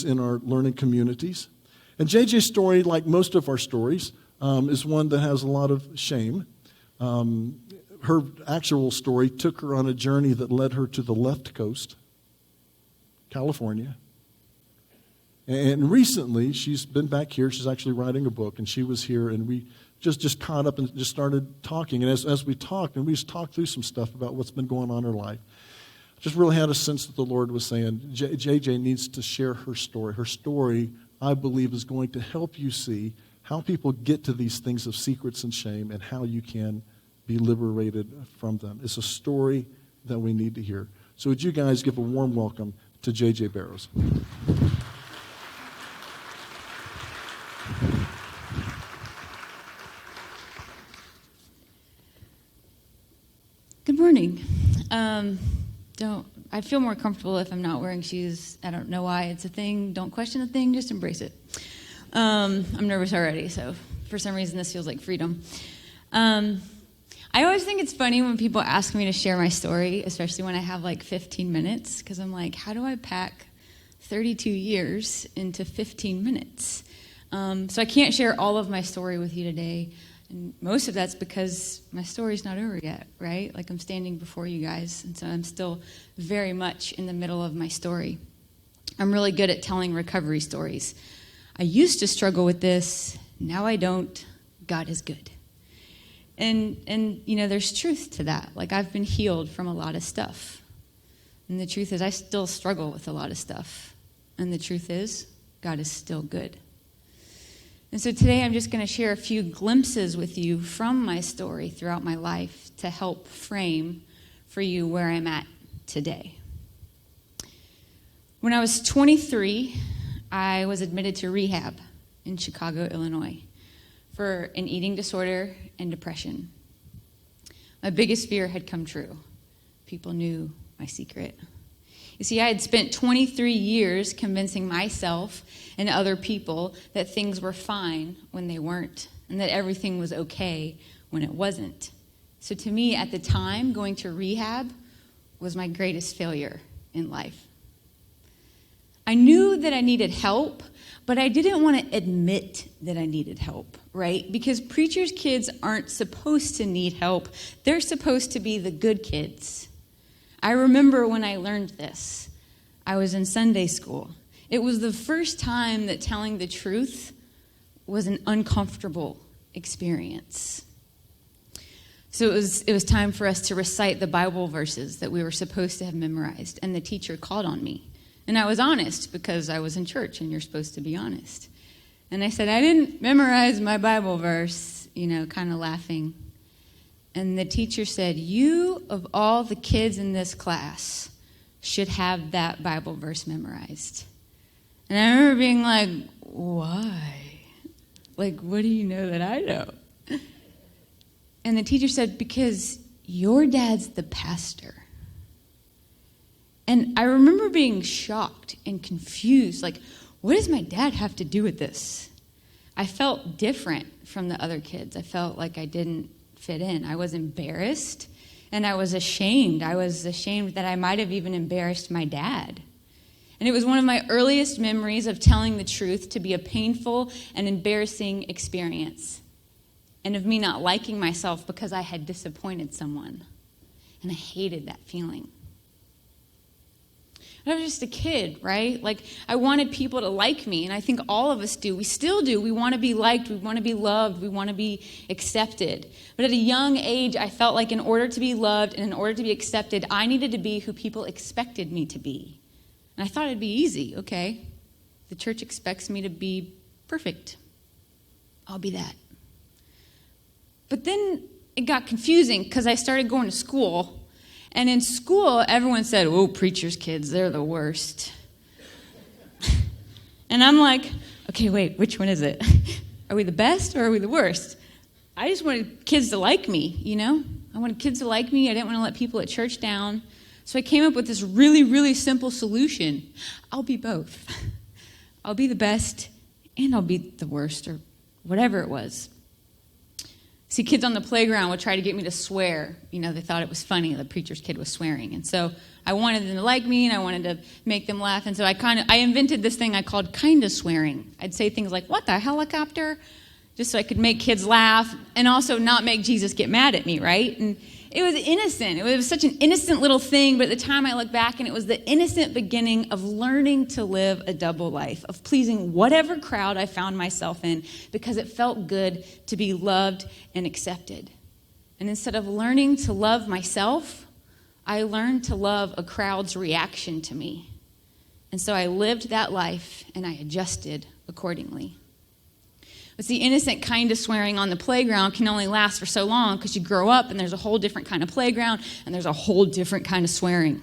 in our learning communities. And JJ's story, like most of our stories, is one that has a lot of shame. Her actual story took her on a journey that led her to the left coast, California. And recently, she's been back here. She's actually writing a book, and she was here, and we just caught up and just started talking. And as we talked, and we just talked through some stuff about what's been going on in her life, just really had a sense that the Lord was saying, JJ needs to share her story. Her story, I believe, is going to help you see how people get to these things of secrets and shame and how you can be liberated from them. It's a story that we need to hear. So would you guys give a warm welcome to JJ Barrows. Good morning. I feel more comfortable if I'm not wearing shoes. I don't know why. It's a thing. Don't question a thing. Just embrace it. I'm nervous already, so for some reason this feels like freedom. I always think it's funny when people ask me to share my story, especially when I have like 15 minutes, because I'm like, how do I pack 32 years into 15 minutes? So I can't share all of my story with you today. And most of that's because my story's not over yet, right? Like I'm standing before you guys, and so I'm still very much in the middle of my story. I'm really good at telling recovery stories. I used to struggle with this. Now I don't. God is good. And you know, there's truth to that. Like I've been healed from a lot of stuff. And the truth is I still struggle with a lot of stuff. And the truth is God is still good. And so today I'm just going to share a few glimpses with you from my story throughout my life to help frame for you where I'm at today. When I was 23, I was admitted to rehab in Chicago, Illinois, for an eating disorder and depression. My biggest fear had come true. People knew my secret. You see, I had spent 23 years convincing myself and other people that things were fine when they weren't, and that everything was okay when it wasn't. So to me, at the time, going to rehab was my greatest failure in life. I knew that I needed help, but I didn't want to admit that I needed help, right? Because preachers' kids aren't supposed to need help. They're supposed to be the good kids. I remember when I learned this. I was in Sunday school. It was the first time that telling the truth was an uncomfortable experience. So it was time for us to recite the Bible verses that we were supposed to have memorized, and the teacher called on me. And I was honest because I was in church, and you're supposed to be honest. And I said, I didn't memorize my Bible verse, kind of laughing. And the teacher said, you, of all the kids in this class, should have that Bible verse memorized. And I remember being like, why? Like, what do you know that I know? And the teacher said, because your dad's the pastor. And I remember being shocked and confused. Like, what does my dad have to do with this? I felt different from the other kids. I felt like I didn't fit in. I was embarrassed, and I was ashamed. I was ashamed that I might have even embarrassed my dad. And it was one of my earliest memories of telling the truth to be a painful and embarrassing experience, and of me not liking myself because I had disappointed someone. And I hated that feeling. I was just a kid, right? Like, I wanted people to like me, and I think all of us do. We still do. We want to be liked. We want to be loved. We want to be accepted. But at a young age, I felt like in order to be loved and in order to be accepted, I needed to be who people expected me to be. And I thought it'd be easy. Okay, the church expects me to be perfect. I'll be that. But then it got confusing because I started going to school. And in school, everyone said, oh, preachers' kids, they're the worst. And I'm like, okay, wait, which one is it? Are we the best or are we the worst? I just wanted kids to like me, I wanted kids to like me. I didn't want to let people at church down. So I came up with this really, really simple solution. I'll be both. I'll be the best and I'll be the worst, or whatever it was. See, kids on the playground would try to get me to swear. They thought it was funny the preacher's kid was swearing. And so I wanted them to like me, and I wanted to make them laugh. And so I invented this thing I called kind of swearing. I'd say things like, "What the helicopter?" just so I could make kids laugh and also not make Jesus get mad at me, right? And it was innocent. It was such an innocent little thing, but at the time I look back and it was the innocent beginning of learning to live a double life, of pleasing whatever crowd I found myself in because it felt good to be loved and accepted. And instead of learning to love myself, I learned to love a crowd's reaction to me. And so I lived that life and I adjusted accordingly. But see, innocent kind of swearing on the playground can only last for so long because you grow up and there's a whole different kind of playground and there's a whole different kind of swearing.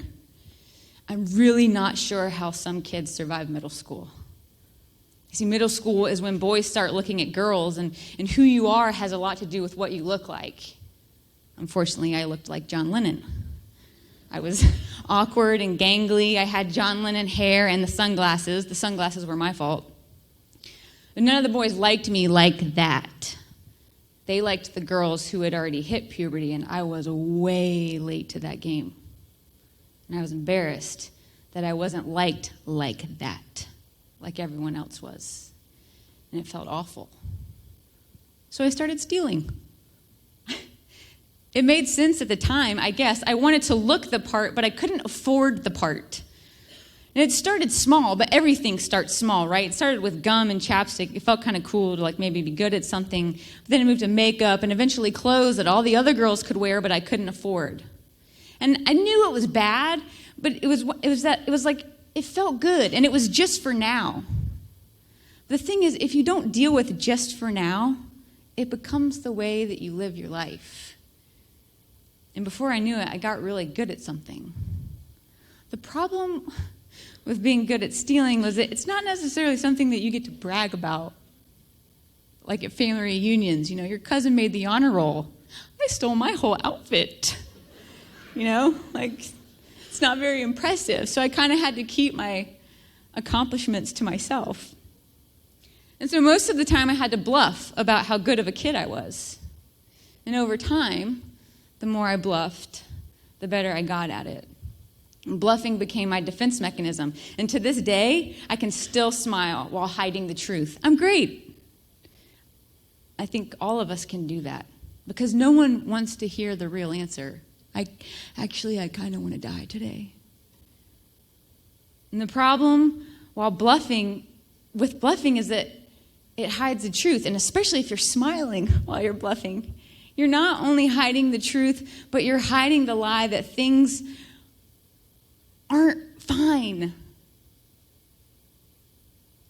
I'm really not sure how some kids survive middle school. You see, middle school is when boys start looking at girls, and who you are has a lot to do with what you look like. Unfortunately, I looked like John Lennon. I was awkward and gangly. I had John Lennon hair and the sunglasses. The sunglasses were my fault. But none of the boys liked me like that. They liked the girls who had already hit puberty, and I was way late to that game. And I was embarrassed that I wasn't liked like that, like everyone else was. And it felt awful. So I started stealing. It made sense at the time, I guess. I wanted to look the part, but I couldn't afford the part. And it started small, but everything starts small, right? It started with gum and chapstick. It felt kind of cool to maybe be good at something. But then it moved to makeup and eventually clothes that all the other girls could wear, but I couldn't afford. And I knew it was bad, but it felt good, and it was just for now. The thing is, if you don't deal with just for now, it becomes the way that you live your life. And before I knew it, I got really good at something. The problem with being good at stealing was that it's not necessarily something that you get to brag about. Like at family reunions, your cousin made the honor roll. I stole my whole outfit. It's not very impressive. So I kind of had to keep my accomplishments to myself. And so most of the time I had to bluff about how good of a kid I was. And over time, the more I bluffed, the better I got at it. Bluffing became my defense mechanism. And to this day, I can still smile while hiding the truth. I'm great. I think all of us can do that because no one wants to hear the real answer. I kind of want to die today. And the problem with bluffing is that it hides the truth. And especially if you're smiling while you're bluffing, you're not only hiding the truth, but you're hiding the lie that things aren't fine.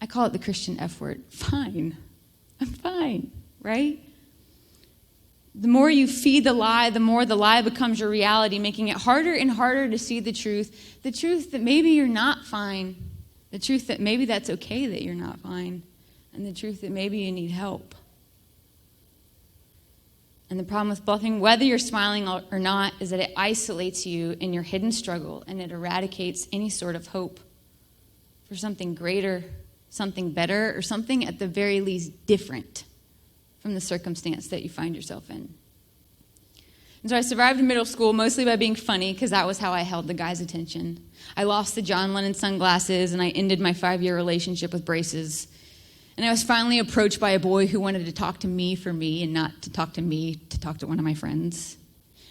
I call it the Christian F word. Fine. I'm fine, right? The more you feed the lie, the more the lie becomes your reality, making it harder and harder to see the truth that maybe you're not fine, the truth that maybe that's okay that you're not fine, and the truth that maybe you need help. And the problem with bluffing, whether you're smiling or not, is that it isolates you in your hidden struggle and it eradicates any sort of hope for something greater, something better, or something at the very least different from the circumstance that you find yourself in. And so I survived in middle school mostly by being funny because that was how I held the guys' attention. I lost the John Lennon sunglasses and I ended my 5-year relationship with braces. And I was finally approached by a boy who wanted to talk to me for me and not to talk to me to talk to one of my friends.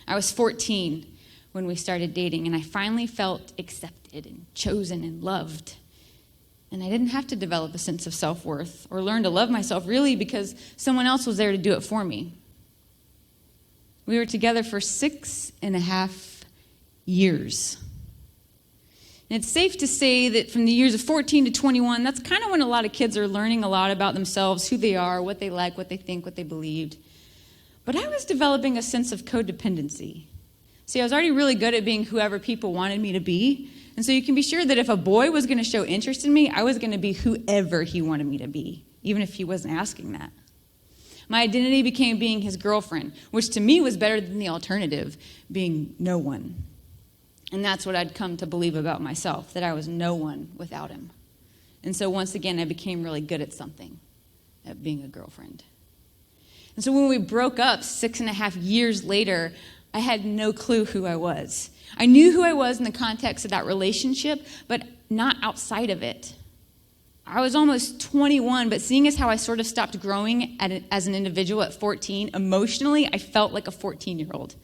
I was 14 when we started dating, and I finally felt accepted and chosen and loved. And I didn't have to develop a sense of self-worth or learn to love myself really because someone else was there to do it for me. We were together for 6.5 years. And it's safe to say that from the years of 14 to 21, that's kind of when a lot of kids are learning a lot about themselves, who they are, what they like, what they think, what they believed. But I was developing a sense of codependency. See, I was already really good at being whoever people wanted me to be. And so you can be sure that if a boy was going to show interest in me, I was going to be whoever he wanted me to be, even if he wasn't asking that. My identity became being his girlfriend, which to me was better than the alternative, being no one. And that's what I'd come to believe about myself, that I was no one without him. And so once again, I became really good at something, at being a girlfriend. And so when we broke up 6.5 years later, I had no clue who I was. I knew who I was in the context of that relationship, but not outside of it. I was almost 21, but seeing as how I sort of stopped growing as an individual at 14, emotionally, I felt like a 14-year-old.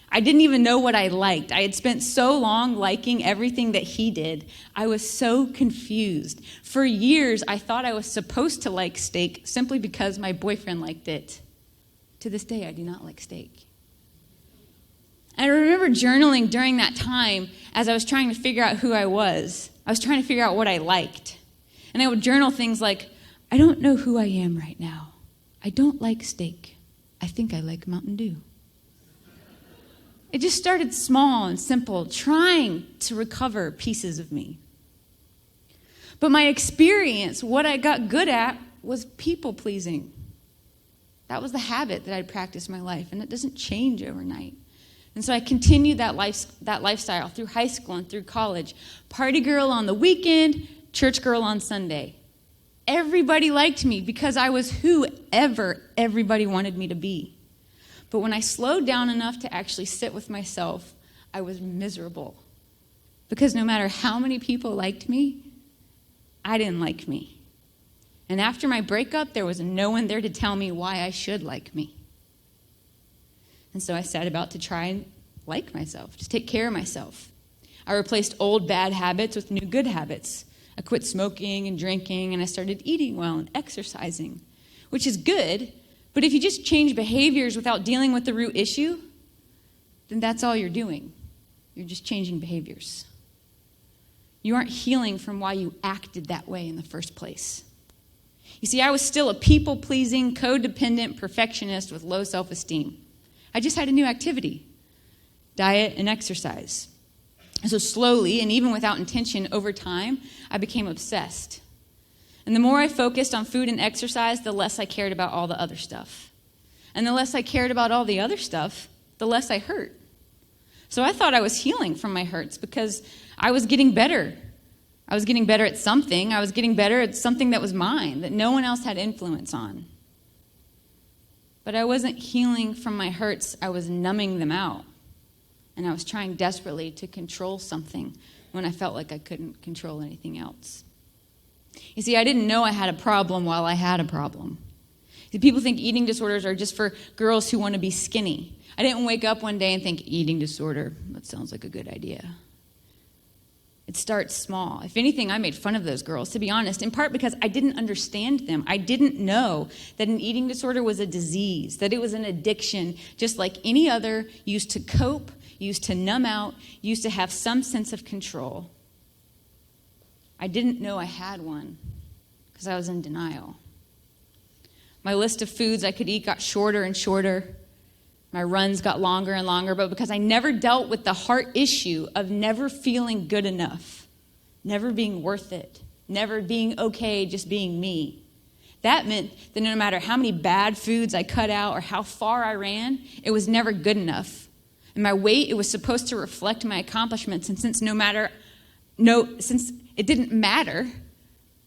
I didn't even know what I liked. I had spent so long liking everything that he did. I was so confused. For years, I thought I was supposed to like steak simply because my boyfriend liked it. To this day, I do not like steak. I remember journaling during that time as I was trying to figure out who I was. I was trying to figure out what I liked. And I would journal things like, I don't know who I am right now. I don't like steak. I think I like Mountain Dew. It just started small and simple, trying to recover pieces of me. But my experience, what I got good at, was people-pleasing. That was the habit that I'd practiced my life, and it doesn't change overnight. And so I continued that lifestyle through high school and through college. Party girl on the weekend, church girl on Sunday. Everybody liked me because I was whoever everybody wanted me to be. But when I slowed down enough to actually sit with myself, I was miserable. Because no matter how many people liked me, I didn't like me. And after my breakup, there was no one there to tell me why I should like me. And so I set about to try and like myself, to take care of myself. I replaced old bad habits with new good habits. I quit smoking and drinking, and I started eating well and exercising, which is good. But if you just change behaviors without dealing with the root issue, then that's all you're doing. You're just changing behaviors. You aren't healing from why you acted that way in the first place. You see, I was still a people-pleasing, codependent perfectionist with low self-esteem. I just had a new activity, diet and exercise. And so slowly, and even without intention, over time, I became obsessed. And the more I focused on food and exercise, the less I cared about all the other stuff. And the less I cared about all the other stuff, the less I hurt. So I thought I was healing from my hurts because I was getting better. I was getting better at something. I was getting better at something that was mine, that no one else had influence on. But I wasn't healing from my hurts. I was numbing them out. And I was trying desperately to control something when I felt like I couldn't control anything else. You see, I didn't know I had a problem while I had a problem. See, people think eating disorders are just for girls who want to be skinny. I didn't wake up one day and think, eating disorder, that sounds like a good idea. It starts small. If anything, I made fun of those girls, to be honest, in part because I didn't understand them. I didn't know that an eating disorder was a disease, that it was an addiction, just like any other, used to cope, used to numb out, used to have some sense of control. I didn't know I had one because I was in denial. My list of foods I could eat got shorter and shorter. My runs got longer and longer, but because I never dealt with the heart issue of never feeling good enough, never being worth it, never being okay just being me, that meant that no matter how many bad foods I cut out or how far I ran, it was never good enough. And my weight, it was supposed to reflect my accomplishments, and since it didn't matter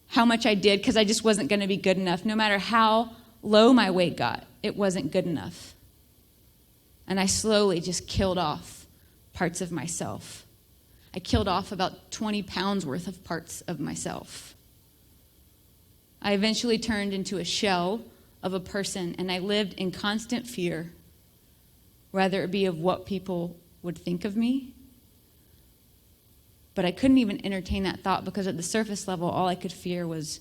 how much I did because I just wasn't going to be good enough, no matter how low my weight got, it wasn't good enough. And I slowly just killed off parts of myself. I killed off about 20 pounds worth of parts of myself. I eventually turned into a shell of a person, and I lived in constant fear, whether it be of what people would think of me. But I couldn't even entertain that thought because at the surface level, all I could fear was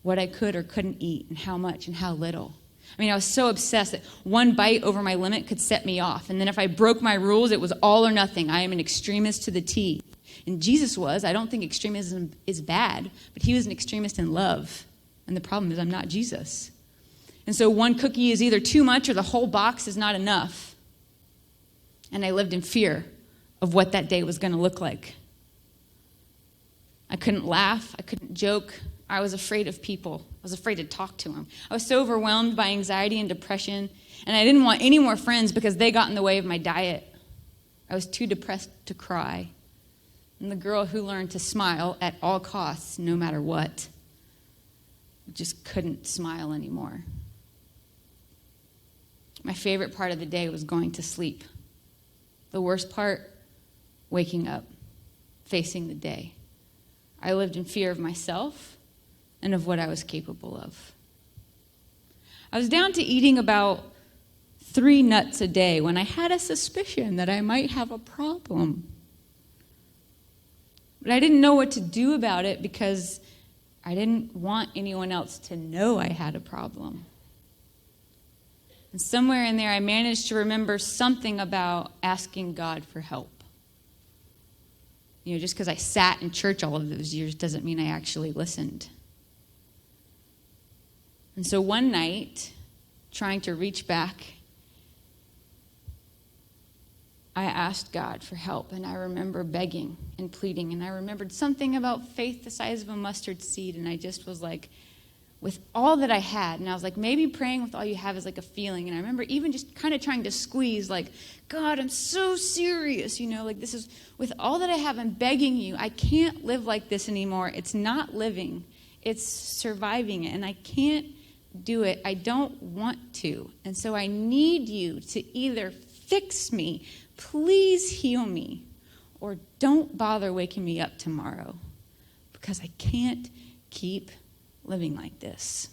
what I could or couldn't eat and how much and how little. I mean, I was so obsessed that one bite over my limit could set me off. And then if I broke my rules, it was all or nothing. I am an extremist to the T. And Jesus was. I don't think extremism is bad, but he was an extremist in love. And the problem is I'm not Jesus. And so one cookie is either too much or the whole box is not enough. And I lived in fear of what that day was going to look like. I couldn't laugh. I couldn't joke. I was afraid of people. I was afraid to talk to them. I was so overwhelmed by anxiety and depression, and I didn't want any more friends because they got in the way of my diet. I was too depressed to cry. And the girl who learned to smile at all costs, no matter what, just couldn't smile anymore. My favorite part of the day was going to sleep. The worst part, waking up, facing the day. I lived in fear of myself and of what I was capable of. I was down to eating about 3 nuts a day when I had a suspicion that I might have a problem. But I didn't know what to do about it because I didn't want anyone else to know I had a problem. And somewhere in there, I managed to remember something about asking God for help. Just because I sat in church all of those years doesn't mean I actually listened. And so one night, trying to reach back, I asked God for help, and I remember begging and pleading, and I remembered something about faith the size of a mustard seed, and I just was like, with all that I had, and I was like, maybe praying with all you have is like a feeling, and I remember even just kind of trying to squeeze, like, God, I'm so serious, like this is, with all that I have, I'm begging you, I can't live like this anymore. It's not living, it's surviving it, and I can't do it. I don't want to, and so I need you to either fix me, please heal me, or don't bother waking me up tomorrow, because I can't keep living like this.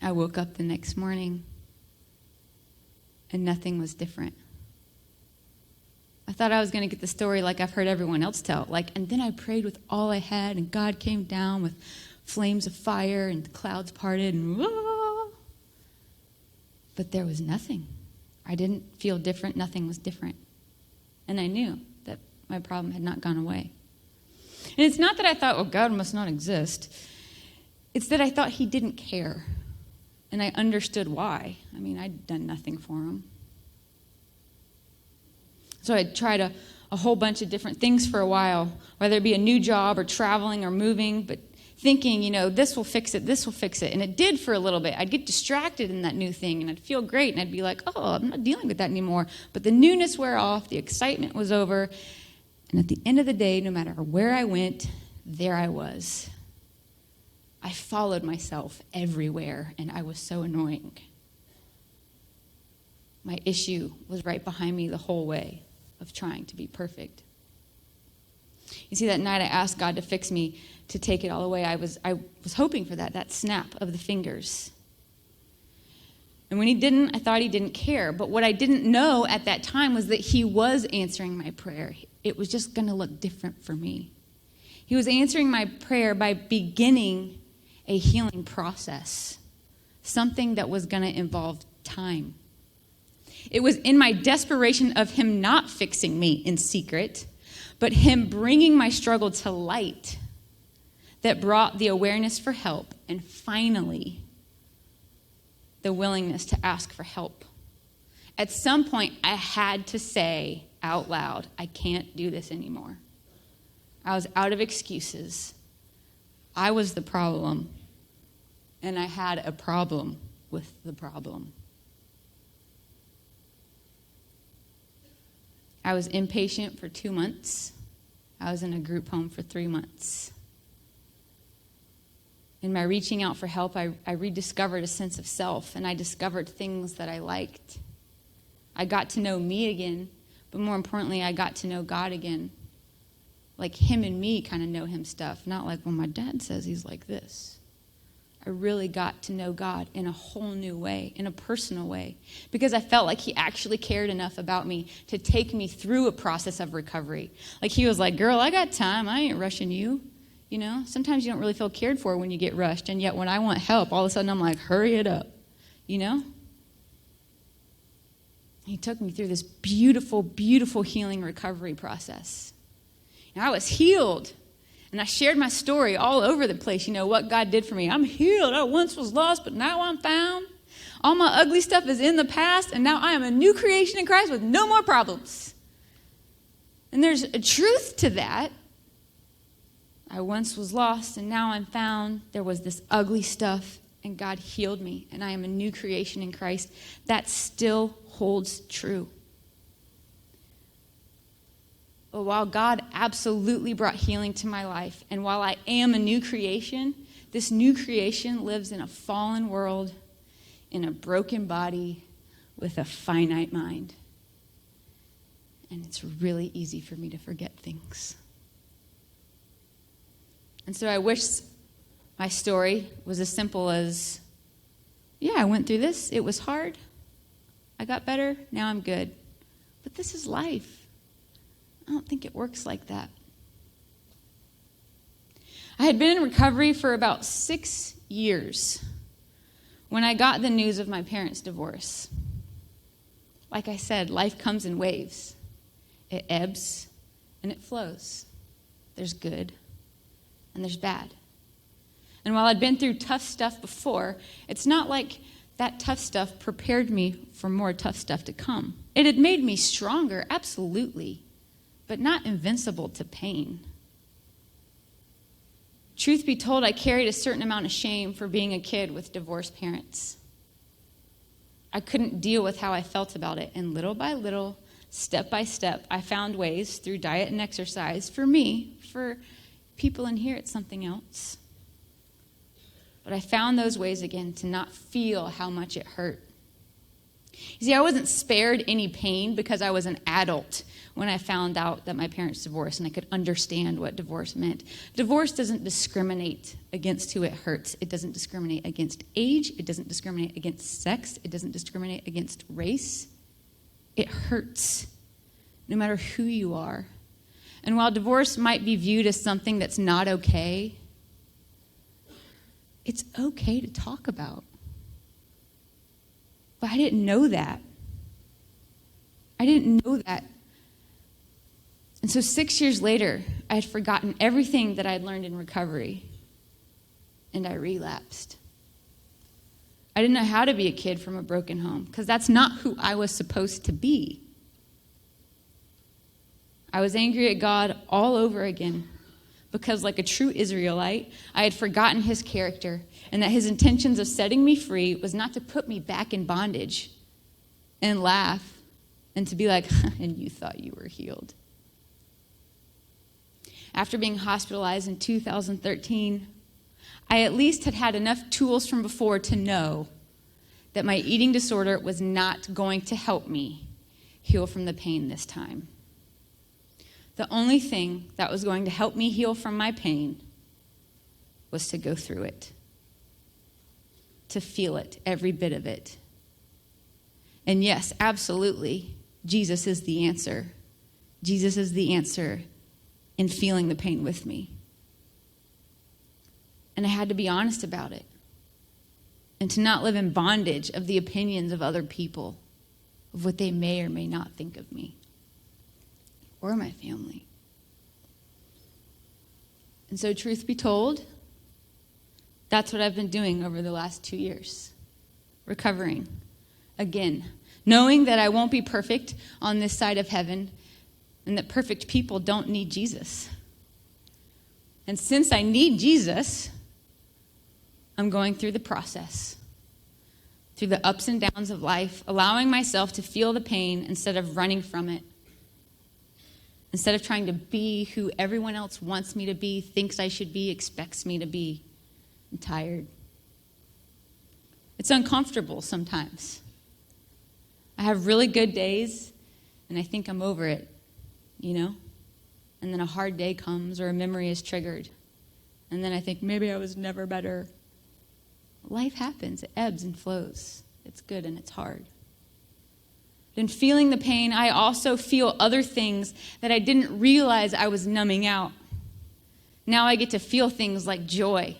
I woke up the next morning and nothing was different. I thought I was going to get the story like I've heard everyone else tell. And then I prayed with all I had, and God came down with flames of fire, and the clouds parted, and but there was nothing. I didn't feel different. Nothing was different. And I knew that my problem had not gone away. And it's not that I thought, oh, God must not exist. It's that I thought he didn't care. And I understood why. I'd done nothing for him. So I tried a whole bunch of different things for a while, whether it be a new job or traveling or moving, but thinking, this will fix it, this will fix it. And it did for a little bit. I'd get distracted in that new thing, and I'd feel great, and I'd be like, oh, I'm not dealing with that anymore. But the newness wore off, the excitement was over, and at the end of the day, no matter where I went, there I was. I followed myself everywhere, and I was so annoying. My issue was right behind me the whole way of trying to be perfect. You see, that night I asked God to fix me, to take it all away. I was hoping for that snap of the fingers. And when he didn't, I thought he didn't care. But what I didn't know at that time was that he was answering my prayer. It was just going to look different for me. He was answering my prayer by beginning a healing process, something that was going to involve time. It was in my desperation of him not fixing me in secret, but him bringing my struggle to light, that brought the awareness for help and finally the willingness to ask for help. At some point, I had to say out loud, I can't do this anymore. I was out of excuses. I was the problem, and I had a problem with the problem. I was inpatient for 2 months. I was in a group home for 3 months. In my reaching out for help, I rediscovered a sense of self, and I discovered things that I liked. I got to know me again, but more importantly, I got to know God again. Like him and me kind of know him stuff, not like, well, my dad says he's like this. I really got to know God in a whole new way, in a personal way, because I felt like he actually cared enough about me to take me through a process of recovery. Like he was like, girl, I got time. I ain't rushing you. Sometimes you don't really feel cared for when you get rushed, and yet when I want help, all of a sudden I'm like, hurry it up, He took me through this beautiful, beautiful healing recovery process. And I was healed. And I shared my story all over the place, what God did for me. I'm healed. I once was lost, but now I'm found. All my ugly stuff is in the past, and now I am a new creation in Christ with no more problems. And there's a truth to that. I once was lost, and now I'm found. There was this ugly stuff, and God healed me, and I am a new creation in Christ. That still holds true. But while God absolutely brought healing to my life, and while I am a new creation, this new creation lives in a fallen world, in a broken body with a finite mind. And it's really easy for me to forget things. And so I wish my story was as simple as, yeah, I went through this. It was hard. I got better. Now I'm good. But this is life. I don't think it works like that. I had been in recovery for about 6 years when I got the news of my parents' divorce. Like I said, life comes in waves. It ebbs and it flows. There's good and there's bad. And while I'd been through tough stuff before, it's not like that tough stuff prepared me for more tough stuff to come. It had made me stronger, absolutely, but not invincible to pain. Truth be told, I carried a certain amount of shame for being a kid with divorced parents. I couldn't deal with how I felt about it, and little by little, step by step, I found ways through diet and exercise, for me, for people in here, it's something else. But I found those ways again to not feel how much it hurt. You see, I wasn't spared any pain because I was an adult when I found out that my parents divorced and I could understand what divorce meant. Divorce doesn't discriminate against who it hurts. It doesn't discriminate against age. It doesn't discriminate against sex. It doesn't discriminate against race. It hurts no matter who you are. And while divorce might be viewed as something that's not okay, it's okay to talk about. But I didn't know that. I didn't know that. And so 6 years later, I had forgotten everything that I had learned in recovery, and I relapsed. I didn't know how to be a kid from a broken home, because that's not who I was supposed to be. I was angry at God all over again, because like a true Israelite, I had forgotten his character, and that his intentions of setting me free was not to put me back in bondage and laugh and to be like, and you thought you were healed. After being hospitalized in 2013, I at least had had enough tools from before to know that my eating disorder was not going to help me heal from the pain this time. The only thing that was going to help me heal from my pain was to go through it, to feel it, every bit of it. And yes, absolutely, Jesus is the answer. Jesus is the answer in feeling the pain with me. And I had to be honest about it. And to not live in bondage of the opinions of other people, of what they may or may not think of me or my family. And so, truth be told, that's what I've been doing over the last 2 years. Recovering. Again. Knowing that I won't be perfect on this side of heaven, and that perfect people don't need Jesus. And since I need Jesus, I'm going through the process. Through the ups and downs of life, allowing myself to feel the pain instead of running from it. Instead of trying to be who everyone else wants me to be, thinks I should be, expects me to be. I'm tired. It's uncomfortable sometimes. I have really good days, and I think I'm over it, you know? And then a hard day comes, or a memory is triggered. And then I think, maybe I was never better. Life happens. It ebbs and flows. It's good and it's hard. In feeling the pain, I also feel other things that I didn't realize I was numbing out. Now I get to feel things like joy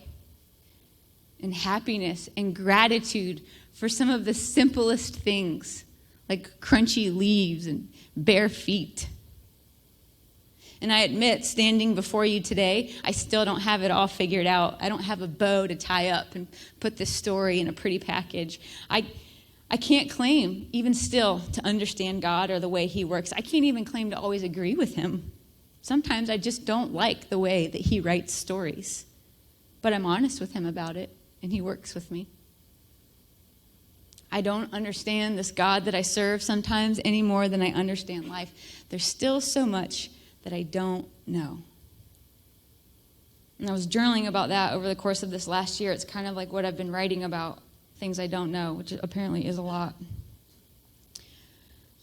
and happiness and gratitude for some of the simplest things, like crunchy leaves and bare feet. And I admit, standing before you today, I still don't have it all figured out. I don't have a bow to tie up and put this story in a pretty package. I can't claim, even still, to understand God or the way he works. I can't even claim to always agree with him. Sometimes I just don't like the way that he writes stories. But I'm honest with him about it, and he works with me. I don't understand this God that I serve sometimes any more than I understand life. There's still so much that I don't know. And I was journaling about that over the course of this last year. It's kind of like what I've been writing about, things I don't know, which apparently is a lot.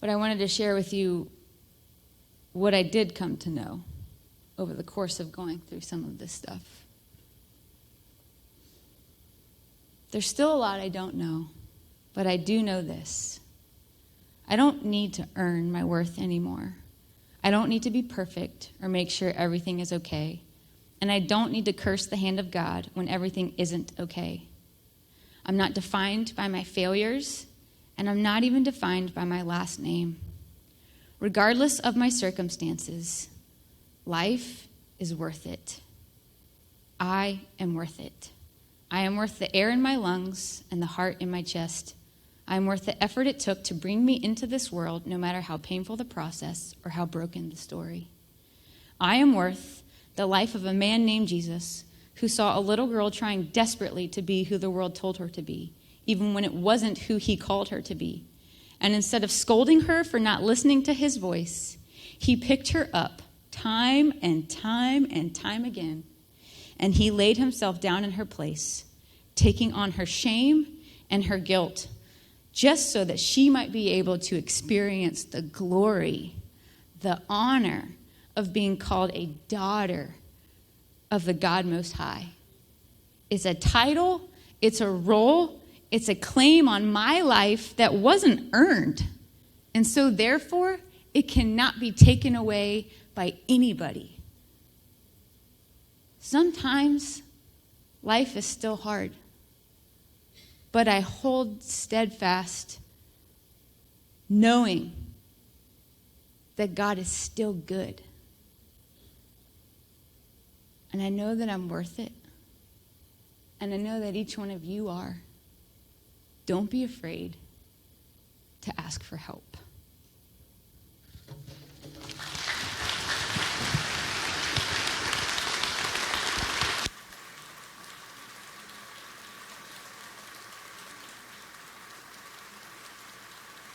But I wanted to share with you what I did come to know over the course of going through some of this stuff. There's still a lot I don't know, but I do know this. I don't need to earn my worth anymore. I don't need to be perfect or make sure everything is okay. And I don't need to curse the hand of God when everything isn't okay. I'm not defined by my failures, and I'm not even defined by my last name. Regardless of my circumstances, life is worth it. I am worth it. I am worth the air in my lungs and the heart in my chest. I am worth the effort it took to bring me into this world, no matter how painful the process or how broken the story. I am worth the life of a man named Jesus, who saw a little girl trying desperately to be who the world told her to be, even when it wasn't who he called her to be. And instead of scolding her for not listening to his voice, he picked her up time and time and time again, and he laid himself down in her place, taking on her shame and her guilt, just so that she might be able to experience the glory, the honor of being called a daughter of the God Most High. It's a title, it's a role, it's a claim on my life that wasn't earned. And so therefore, it cannot be taken away by anybody. Sometimes life is still hard, but I hold steadfast, knowing that God is still good. And I know that I'm worth it. And I know that each one of you are. Don't be afraid to ask for help.